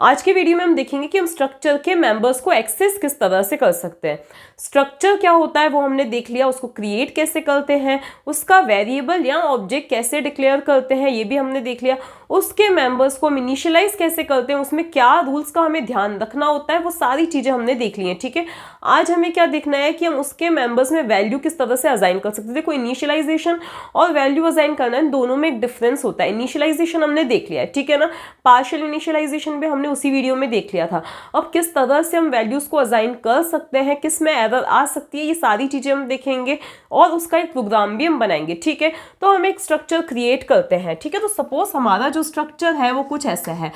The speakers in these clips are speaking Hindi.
आज के वीडियो में हम देखेंगे कि हम स्ट्रक्चर के मेंबर्स को एक्सेस किस तरह से कर सकते हैं। स्ट्रक्चर क्या होता है वो हमने देख लिया, उसको क्रिएट कैसे करते हैं, उसका वेरिएबल या ऑब्जेक्ट कैसे डिक्लेयर करते हैं ये भी हमने देख लिया, उसके मेंबर्स को हम इनिशियलाइज कैसे करते हैं, उसमें क्या रूल्स का हमें ध्यान रखना होता है, वो सारी चीजें हमने देख ली हैं। ठीक है, आज हमें क्या देखना है कि हम उसके मेंबर्स में वैल्यू किस तरह से असाइन कर सकते हैं। देखो, इनिशियलाइजेशन और वैल्यू असाइन करना इन दोनों में एक डिफरेंस होता है। इनिशियलाइजेशन हमने देख लिया है, ठीक है ना, पार्शियल इनिशियलाइजेशन भी हमने उसी वीडियो में देख लिया था। अब किस तरह से हम वैल्यूज को असाइन कर सकते हैं, किस में एरर आ सकती है, ये सारी चीजें हम देखेंगे और उसका एक प्रोग्राम भी हम बनाएंगे। ठीक है, तो हम एक स्ट्रक्चर क्रिएट करते हैं। ठीक है, तो सपोज हमारा जो स्ट्रक्चर है वो कुछ ऐसा है,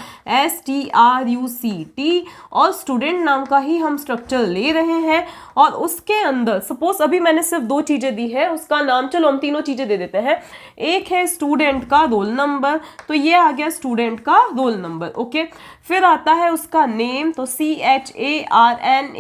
STRUCT और स्टूडेंट नाम का ही हम स्ट्रक्चर ले रहे हैं और उसके अंदर सपोज अभी मैंने सिर्फ दो चीजें दी है, उसका नाम चलो हम तीनों चीजें दे देते हैं। एक है स्टूडेंट का रोल नंबर, तो ये आ गया स्टूडेंट का रोल नंबर। ओके, फिर आता है उसका नेम, तो CHARNAME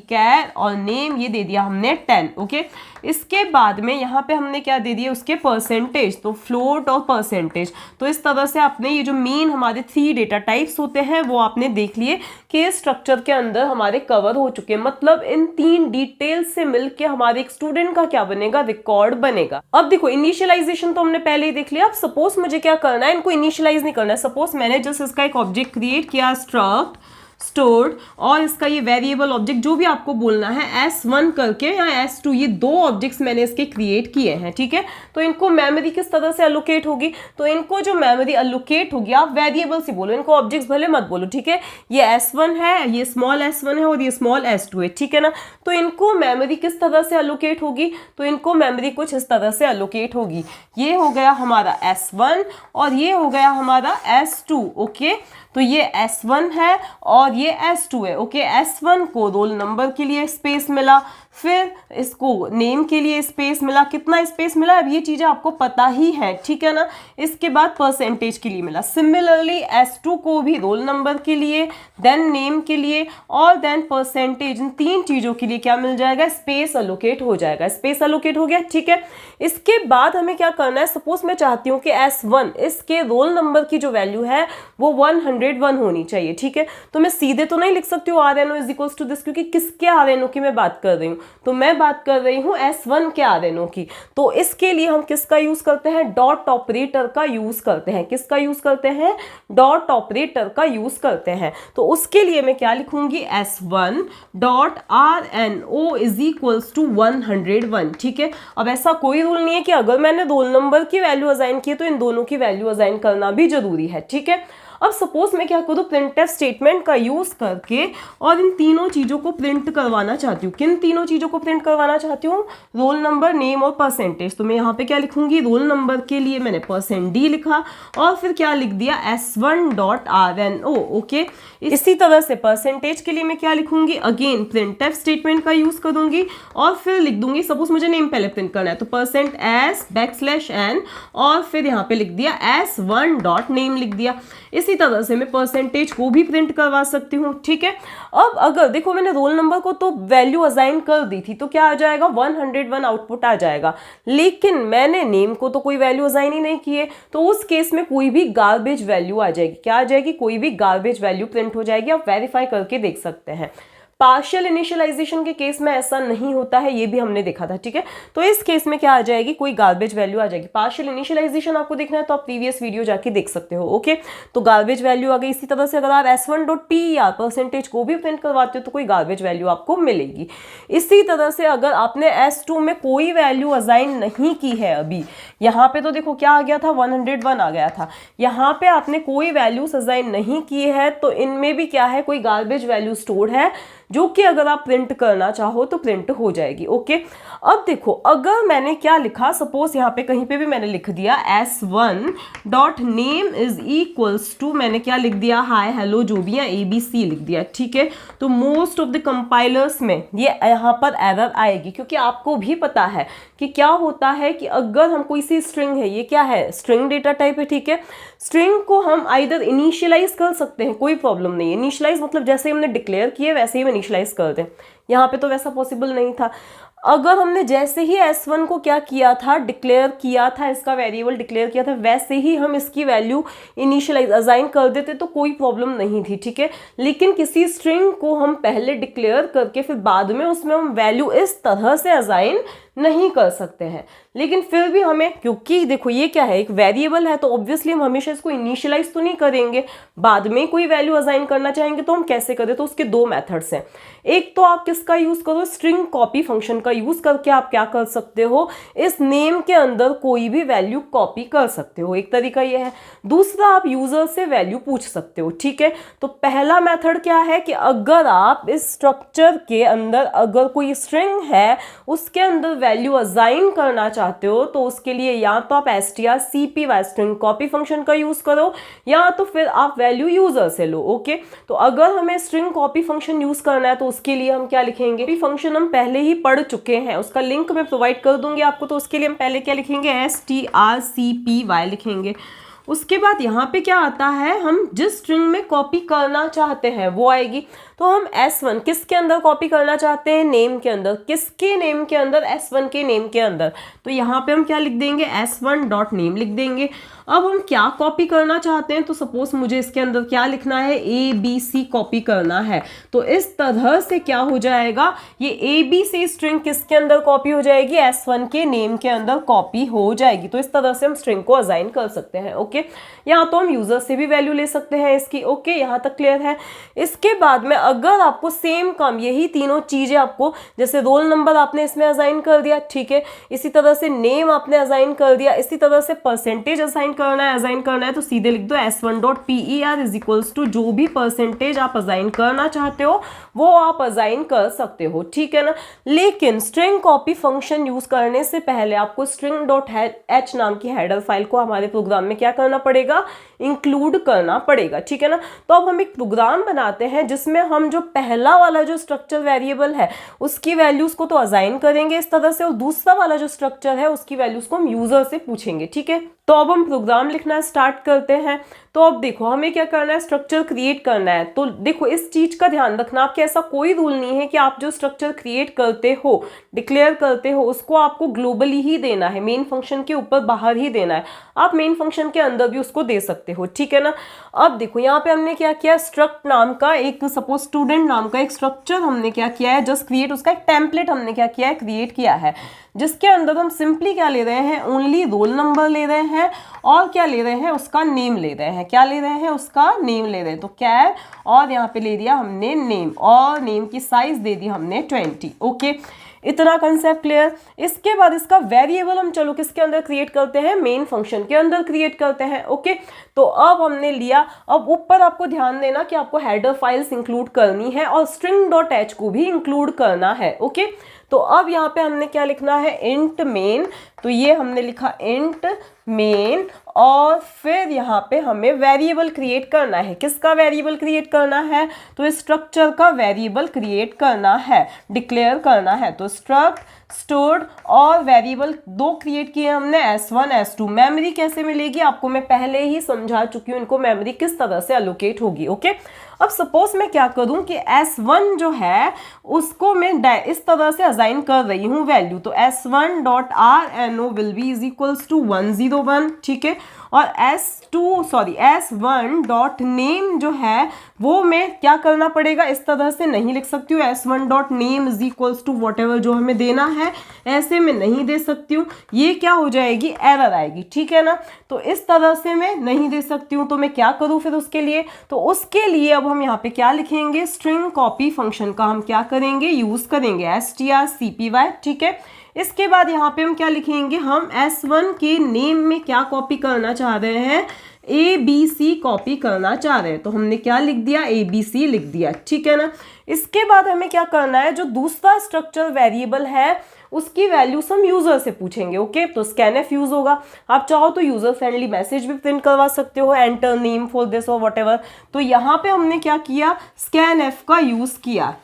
कैर, और नेम ये दे दिया हमने 10। ओके, इसके बाद में यहाँ पे हमने क्या दे दिया, उसके परसेंटेज, तो फ्लोट और परसेंटेज। तो इस तरह से आपने ये जो मेन हमारे 3 डेटा टाइप्स होते हैं वो आपने देख लिए कि स्ट्रक्चर के अंदर हमारे कवर हो चुके हैं। मतलब इन 3 डिटेल्स से मिलके हमारे एक स्टूडेंट का क्या बनेगा, रिकॉर्ड बनेगा। अब देखो, इनिशियलाइजेशन तो हमने पहले ही देख लिया। अब सपोज मुझे क्या करना है, इनको इनिशियलाइज नहीं करना है। सपोज मैंने जस्ट इसका एक ऑब्जेक्ट क्रिएट किया, स्ट्रक्ट स्टोर्ड, और इसका ये वेरिएबल ऑब्जेक्ट जो भी आपको बोलना है S1 करके या S2, ये दो ऑब्जेक्ट्स मैंने इसके क्रिएट किए हैं। ठीक है, तो इनको मेमोरी किस तरह से एलोकेट होगी, तो इनको जो मेमोरी एलोकेट होगी आप वेरिएबल से बोलो, इनको ऑब्जेक्ट्स भले मत बोलो। ठीक है, ये S1 है, ये स्मॉल S1 है और ये स्मॉल S2 है। ठीक है ना, तो इनको मेमोरी किस तरह से एलोकेट होगी, तो इनको मेमोरी कुछ इस तरह से एलोकेट होगी। ये हो गया हमारा S1 और ये हो गया हमारा S2। ओके, तो ये S1 है और ये S2 है। ओके, S1 को रोल नंबर के लिए स्पेस मिला, फिर इसको नेम के लिए स्पेस मिला। कितना स्पेस मिला अब ये चीजें आपको पता ही है, ठीक है ना। इसके बाद परसेंटेज के लिए मिला। सिमिलरली S2 को भी रोल नंबर के लिए, देन नेम के लिए और देन परसेंटेज, इन 3 चीजों के लिए क्या मिल जाएगा, स्पेस अलोकेट हो जाएगा। स्पेस अलोकेट हो गया। ठीक है, इसके बाद हमें क्या करना है, सपोज मैं चाहती हूँ कि S1 इसके रोल नंबर की जो वैल्यू है वो 101 होनी चाहिए। ठीक है, तो मैं सीधे तो नहीं लिख सकती हूँ RNO is equals to this, क्योंकि किसके RNO की मैं बात कर रही हूँ, तो मैं बात कर रही हूँ S1 के RNO की। तो इसके लिए हम किसका यूज करते हैं, डॉट ऑपरेटर का यूज करते हैं। किसका यूज करते हैं, डॉट ऑपरेटर का यूज करते हैं। तो उसके लिए मैं क्या लिखूंगी, S1 dot RNO is equals to 101। ठीक है, अब ऐसा कोई रूल नहीं है कि अगर मैंने रोल नंबर की वैल्यू असाइन की तो इन दोनों की वैल्यू असाइन करना भी जरूरी है। ठीक है, अब सपोज मैं क्या करूँ, प्रिंटफ स्टेटमेंट का यूज करके और इन तीनों चीजों को प्रिंट करवाना चाहती हूँ। किन तीनों चीजों को प्रिंट करवाना चाहती हूँ, रोल नंबर, नेम और परसेंटेज। तो मैं यहाँ पे क्या लिखूंगी, रोल नंबर के लिए मैंने %d लिखा और फिर क्या लिख दिया, S1 डॉट RNO। ओके, इसी तरह से परसेंटेज के लिए मैं क्या लिखूंगी, अगेन प्रिंटफ स्टेटमेंट का यूज करूंगी और फिर लिख दूंगी, सपोज मुझे नेम पहले प्रिंट करना है तो %s\n और फिर यहाँ पे लिख दिया S1 डॉट नेम लिख दिया। इसी तरह से मैं परसेंटेज को भी प्रिंट करवा सकती हूँ। ठीक है, अब अगर देखो मैंने रोल नंबर को तो वैल्यू असाइन कर दी थी तो क्या आ जाएगा, 101 आउटपुट आ जाएगा, लेकिन मैंने नेम को तो कोई वैल्यू असाइन ही नहीं की है, तो उस केस में कोई भी गार्बेज वैल्यू आ जाएगी। क्या आ जाएगी, कोई भी गार्बेज वैल्यू प्रिंट हो जाएगी। आप वेरीफाई करके देख सकते हैं। पार्शियल इनिशियलाइजेशन के केस में ऐसा नहीं होता है, ये भी हमने देखा था। ठीक है, तो इस केस में क्या आ जाएगी, कोई गार्बेज वैल्यू आ जाएगी। पार्शियल इनिशियलाइजेशन आपको देखना है तो आप प्रीवियस वीडियो जाके देख सकते हो। ओके, तो गार्बेज वैल्यू आ गई। इसी तरह से अगर आप S1.T या परसेंटेज को भी प्रिंट करवाते हो तो कोई गार्बेज वैल्यू आपको मिलेगी। इसी तरह से अगर आपने S2 में कोई वैल्यू असाइन नहीं की है, अभी यहाँ पे तो देखो क्या आ गया था, 101 आ गया था। यहाँ पे आपने कोई वैल्यूज असाइन नहीं की है तो इनमें भी क्या है, कोई गार्बेज वैल्यू स्टोर्ड है जो कि अगर आप प्रिंट करना चाहो तो प्रिंट हो जाएगी। ओके, अब देखो अगर मैंने क्या लिखा, सपोज यहाँ पे कहीं पे भी मैंने लिख दिया S1 dot name is equals to, मैंने क्या लिख दिया, हाय हेलो जो भी है ABC लिख दिया। ठीक है, तो मोस्ट ऑफ द कंपाइलर्स में ये यहाँ पर एरर आएगी, क्योंकि आपको भी पता है कि क्या होता है कि अगर हम कोई सी स्ट्रिंग है, ये क्या है, स्ट्रिंग डेटा टाइप है। ठीक है, स्ट्रिंग को हम आइदर इनिशियलाइज कर सकते हैं, कोई प्रॉब्लम नहीं है। इनिशियलाइज मतलब जैसे हमने डिक्लेयर किए वैसे ही इनिशियलाइज कर दें, यहाँ पे तो वैसा पॉसिबल नहीं था। अगर हमने जैसे ही S1 को क्या किया था, डिक्लेयर किया था, इसका वेरिएबल डिक्लेयर किया था, वैसे ही हम इसकी वैल्यू इनिशियलाइज असाइन कर देते तो कोई प्रॉब्लम नहीं थी, ठीक है। लेकिन किसी स्ट्रिंग को हम पहले डिक्लेयर करके फिर बाद में उसमें हम वैल्यू इस तरह से असाइन नहीं कर सकते हैं। लेकिन फिर भी हमें, क्योंकि देखो ये क्या है, एक वेरिएबल है, तो ऑब्वियसली हम हमेशा इसको इनिशियलाइज तो नहीं करेंगे, बाद में कोई वैल्यू असाइन करना चाहेंगे तो हम कैसे करें, तो उसके दो मेथड्स हैं। एक तो आप किसका यूज करो, स्ट्रिंग कॉपी फंक्शन का यूज करके आप क्या कर सकते हो, इस नेम के अंदर कोई भी वैल्यू कॉपी कर सकते हो, एक तरीका ये है। दूसरा, आप यूजर से वैल्यू पूछ सकते हो, ठीक है। तो पहला मेथड क्या है कि अगर आप इस स्ट्रक्चर के अंदर अगर कोई स्ट्रिंग है उसके अंदर वैल्यू असाइन करना चाहते हो तो उसके लिए या तो आप strcpy स्ट्रिंग कॉपी फंक्शन का यूज करो या तो फिर आप वैल्यू यूजर से लो, ओके। तो अगर हमें स्ट्रिंग कॉपी फंक्शन यूज करना है तो उसके लिए हम क्या लिखेंगे, फंक्शन हम पहले ही पढ़ चुके हैं, उसका लिंक मैं प्रोवाइड कर दूंगी आपको। तो उसके लिए हम पहले क्या लिखेंगे, strcpy लिखेंगे। उसके बाद यहाँ पे क्या आता है, हम जिस स्ट्रिंग में कॉपी करना चाहते हैं वो आएगी। तो हम S1 किसके अंदर कॉपी करना चाहते हैं, नेम के अंदर। किसके नेम के अंदर, S1 के नेम के अंदर। तो यहाँ पे हम क्या लिख देंगे, S1.name लिख देंगे। अब हम क्या कॉपी करना चाहते हैं, तो सपोज मुझे इसके अंदर क्या लिखना है, ABC कॉपी करना है। तो इस तरह से क्या हो जाएगा, ये ABC स्ट्रिंग किसके अंदर कॉपी हो जाएगी, S1 के नेम के अंदर कॉपी हो जाएगी। तो इस तरह से हम स्ट्रिंग को असाइन कर सकते हैं, ओके। यहाँ तो हम यूजर से भी वैल्यू ले सकते हैं इसकी, ओके। यहाँ तक क्लियर है। इसके बाद में अगर आपको सेम काम, यही तीनों चीजें आपको, जैसे रोल नंबर आपने इसमें असाइन कर दिया, ठीक है, इसी तरह से नेम आपने असाइन कर दिया, इसी तरह से परसेंटेज असाइन करना है तो सीधे लिख दो S1.per इज इक्वल्स टू जो भी परसेंटेज आप असाइन करना चाहते हो वो आप असाइन कर सकते हो, ठीक है ना। लेकिन स्ट्रिंग कॉपी फंक्शन यूज करने से पहले आपको string.h नाम की हेडर फाइल को हमारे प्रोग्राम में क्या करना पड़ेगा, इंक्लूड करना पड़ेगा, ठीक है ना। तो अब हम एक प्रोग्राम बनाते हैं जिसमें हम जो पहला वाला जो स्ट्रक्चर वेरिएबल है उसकी वैल्यूज को तो असाइन करेंगे इस तरह से, और दूसरा वाला जो स्ट्रक्चर है उसकी वैल्यूज को हम यूजर से पूछेंगे, ठीक है। तो अब हम प्रोग्राम लिखना स्टार्ट करते हैं। तो अब देखो हमें क्या करना है, स्ट्रक्चर क्रिएट करना है। तो देखो इस चीज का ध्यान रखना, आपके ऐसा कोई रूल नहीं है कि आप जो स्ट्रक्चर क्रिएट करते हो, डिक्लेयर करते हो, उसको आपको ग्लोबली ही देना है, मेन फंक्शन के ऊपर बाहर ही देना है। आप मेन फंक्शन के अंदर भी उसको दे सकते हो, ठीक है ना। अब देखो यहाँ पे हमने क्या किया, स्ट्रक्ट नाम का एक, सपोज स्टूडेंट नाम का एक स्ट्रक्चर हमने क्या किया है, जस्ट क्रिएट, उसका एक टेम्पलेट हमने क्या किया है, क्रिएट किया है, जिसके अंदर हम सिंपली क्या ले रहे हैं, ओनली रोल नंबर ले रहे हैं और क्या ले रहे हैं, उसका नेम ले रहे हैं। क्या ले रहे हैं, उसका नेम ले रहे हैं। तो कैर और यहाँ पे ले दिया हमने नेम, और नेम की साइज दे दी हमने 20, ओके। इतना कंसेप्ट क्लियर। इसके बाद इसका वेरिएबल हम चलो किसके अंदर क्रिएट करते हैं, मेन फंक्शन के अंदर क्रिएट करते हैं, ओके। तो अब हमने लिया, अब ऊपर आपको ध्यान देना कि आपको हेडर फाइल्स इंक्लूड करनी है और string.h को भी इंक्लूड करना है, ओके। तो अब यहाँ पे हमने क्या लिखना है, इंट मेन। तो ये हमने लिखा इंट मेन, और फिर यहाँ पे हमें वेरिएबल क्रिएट करना है। किसका वेरिएबल क्रिएट करना है, तो इस स्ट्रक्चर का वेरिएबल क्रिएट करना है, डिक्लेयर करना है। तो स्ट्रक्ट, स्टोर्ड और वेरिएबल दो क्रिएट किए हमने, S1 S2। मेमोरी कैसे मिलेगी आपको मैं पहले ही समझा चुकी हूँ, इनको मेमोरी किस तरह से एलोकेट होगी, ओके। अब सपोज मैं क्या करूं कि S1 जो है उसको मैं इस तरह से असाइन कर रही हूं वैल्यू। तो S1.rno will be is equals to 101, ठीक है। और S1.name जो है वो मैं क्या करना पड़ेगा, इस तरह से नहीं लिख सकती हूँ S1.name is equals to whatever जो हमें देना है, ऐसे मैं नहीं दे सकती हूँ, ये क्या हो जाएगी, एरर आएगी, ठीक है ना। तो इस तरह से मैं नहीं दे सकती हूँ। तो मैं क्या करूँ फिर उसके लिए, तो उसके लिए अब हम यहाँ पे क्या लिखेंगे, स्ट्रिंग कॉपी फंक्शन का हम क्या करेंगे, यूज करेंगे strcpy, ठीक है। इसके बाद यहाँ पे हम क्या लिखेंगे, हम S1 के नेम में क्या कॉपी करना चाह रहे हैं, ABC कॉपी करना चाह रहे हैं। तो हमने क्या लिख दिया, ABC लिख दिया, ठीक है ना। इसके बाद हमें क्या करना है, जो दूसरा स्ट्रक्चर वेरिएबल है उसकी वैल्यूज हम यूजर से पूछेंगे, ओके। तो scanf यूज होगा, आप चाहो तो यूजर फ्रेंडली मैसेज भी प्रिंट करवा सकते हो, एंटर नेम फॉर दिस और व्हाटएवर। तो यहाँ पे हमने क्या किया, scanf का यूज किया,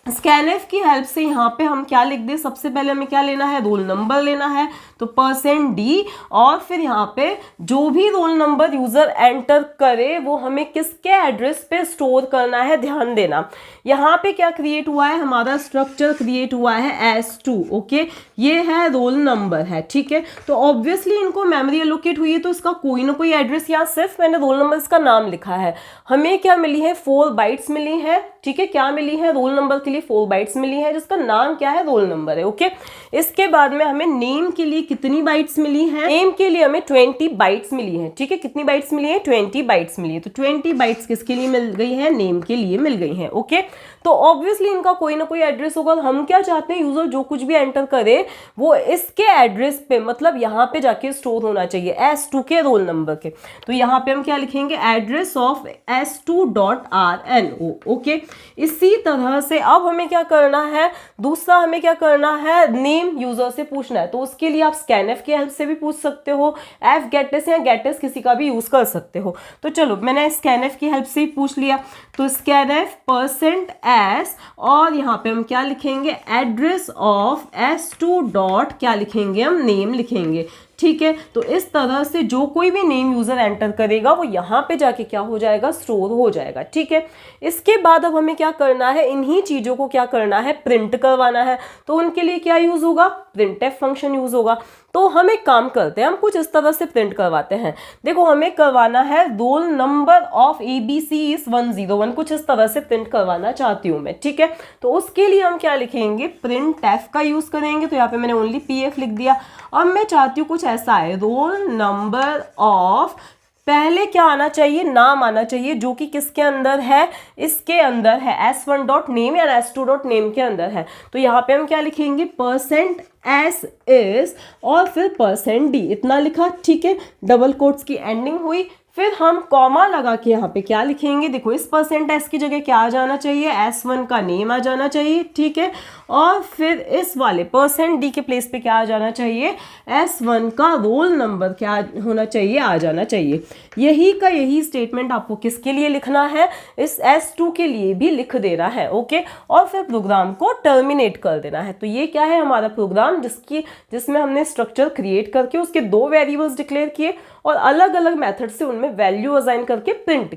स्कैनएफ की हेल्प से यहाँ पे हम क्या लिख दें, सबसे पहले हमें क्या लेना है, रोल नंबर लेना है, तो %d, और फिर यहाँ पे जो भी रोल नंबर यूजर एंटर करे वो हमें किसके एड्रेस पे स्टोर करना है, ध्यान देना। यहाँ पे क्या क्रिएट हुआ है, हमारा स्ट्रक्चर क्रिएट हुआ है S2, ओके, ये है रोल नंबर है, ठीक है। तो ऑब्वियसली इनको मेमोरी एलोकेट हुई है तो इसका कोई ना कोई एड्रेस, यहाँ सिर्फ मैंने रोल नंबर इसका नाम लिखा है। हमें क्या मिली है, 4 बाइट्स मिली है, ठीक है। क्या मिली है, रोल नंबर के लिए 4 बाइट्स मिली है, जिसका नाम क्या है, रोल नंबर है, ओके। इसके बाद में हमें नेम के लिए कितनी बाइट्स मिली है, नेम के लिए हमें 20 बाइट्स मिली है, ठीक है। कितनी बाइट्स मिली है, 20 बाइट्स मिली है। तो 20 बाइट्स किसके लिए मिल गई है, नेम के लिए मिल गई है, ओके। तो ऑब्वियसली इनका कोई ना कोई एड्रेस होगा। हम क्या चाहते हैं, यूजर जो कुछ भी एंटर करे वो इसके एड्रेस पे, मतलब यहाँ पे जाके स्टोर होना चाहिए, S2 के रोल नंबर के। तो यहाँ पे हम क्या लिखेंगे, एड्रेस ऑफ S2.RNO, ओके। इसी तरह से अब हमें क्या करना है, दूसरा हमें क्या करना है, नेम यूजर से पूछना है। तो उसके लिए आप स्कैनएफ की हेल्प से भी पूछ सकते हो, fgetS या getS किसी का भी यूज कर सकते हो। तो चलो मैंने स्कैनएफ की हेल्प से ही पूछ लिया, तो स्कैनएफ %s, और यहाँ पे हम क्या लिखेंगे, एड्रेस ऑफ S2 डॉट क्या लिखेंगे, हम नेम लिखेंगे, ठीक है। तो इस तरह से जो कोई भी नेम यूजर एंटर करेगा वो यहाँ पे जाके क्या हो जाएगा, स्टोर हो जाएगा, ठीक है। इसके बाद अब हमें क्या करना है, इन्हीं चीजों को क्या करना है, प्रिंट करवाना है। तो उनके लिए क्या यूज होगा, प्रिंटफ फंक्शन यूज होगा। तो हम एक काम करते हैं, हम कुछ इस तरह से प्रिंट करवाते हैं। देखो हमें करवाना है roll number of ABC is 101, कुछ इस तरह से प्रिंट करवाना चाहती हूँ मैं, ठीक है। तो उसके लिए हम क्या लिखेंगे, प्रिंटफ का यूज करेंगे। तो यहाँ पे मैंने ओनली PF लिख दिया। अब मैं चाहती हूँ कुछ ऐसा है, रोल नंबर ऑफ, पहले क्या आना चाहिए, नाम आना चाहिए, जो कि किसके अंदर है, इसके अंदर है, S1.name या S2.name के अंदर है। तो यहाँ पे हम क्या लिखेंगे, %s is, और फिर %d, इतना लिखा, ठीक है। डबल कोट्स की एंडिंग हुई, फिर हम कॉमा लगा के यहाँ पे क्या लिखेंगे, देखो इस %s की जगह क्या आ जाना चाहिए, S1 का नेम आ जाना चाहिए, ठीक है। और फिर इस वाले %d के प्लेस पे क्या आ जाना चाहिए, S1 का रोल नंबर क्या होना चाहिए, आ जाना चाहिए। यही का यही स्टेटमेंट आपको किसके लिए लिखना है, इस S2 के लिए भी लिख देना है, ओके। और फिर प्रोग्राम को टर्मिनेट कर देना है। तो ये क्या है, हमारा प्रोग्राम जिसमें हमने स्ट्रक्चर क्रिएट करके उसके 2 वेरिएबल्स डिक्लेयर किए और अलग अलग मेथड से उनमें वैल्यू असाइन करके प्रिंट